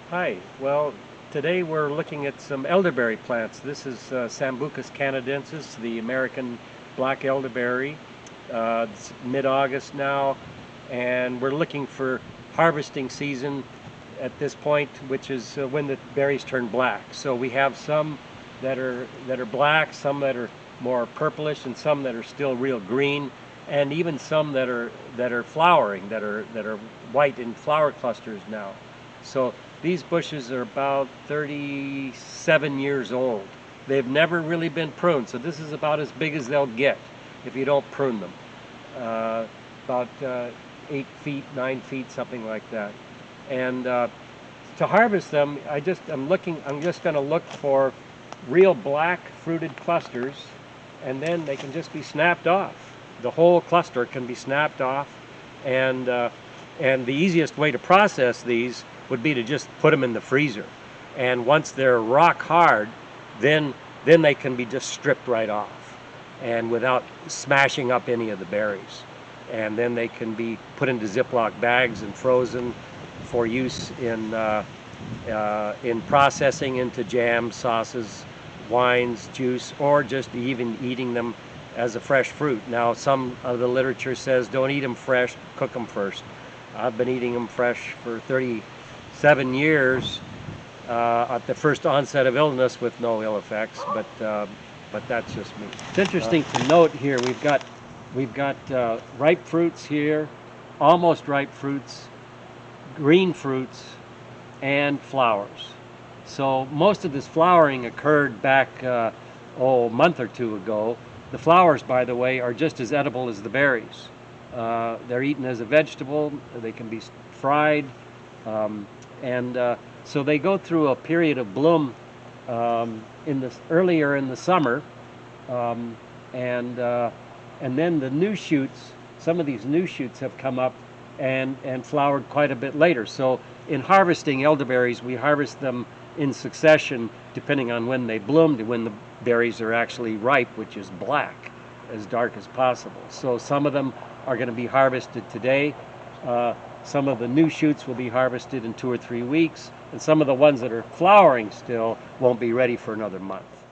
Hi. Well, today we're looking at some elderberry plants. This is Sambucus canadensis, the American black elderberry. It's mid-August now, and we're looking for harvesting season at this point, which is when the berries turn black. So we have some that are black, some that are more purplish, and some that are still real green, and even some that are flowering, that are white in flower clusters now. So these bushes are about 37 years old. They've never really been pruned, so this is about as big as they'll get if you don't prune them. Uh, about 8 feet, 9 feet, something like that. And to harvest them, I'm just going to look for real black fruited clusters, and then they can just be snapped off. The whole cluster can be snapped off, and the easiest way to process these would be to just put them in the freezer. And once they're rock hard, then they can be just stripped right off, and without smashing up any of the berries. And then they can be put into Ziploc bags and frozen for use in processing into jams, sauces, wines, juice, or just even eating them as a fresh fruit. Now, some of the literature says don't eat them fresh, cook them first. I've been eating them fresh for 37 years at the first onset of illness with no ill effects, but that's just me. It's interesting to note here, we've got ripe fruits here, almost ripe fruits, green fruits, and flowers. So most of this flowering occurred back a month or two ago. The flowers, by the way, are just as edible as the berries. They're eaten as a vegetable. They can be fried, and so they go through a period of bloom earlier in the summer, um, and then the new shoots. Some of these new shoots have come up and flowered quite a bit later. So in harvesting elderberries, we harvest them in succession, depending on when they bloomed and when the berries are actually ripe, which is black, as dark as possible. So some of them are going to be harvested today. Some of the new shoots will be harvested in 2 or 3 weeks, and some of the ones that are flowering still won't be ready for another month.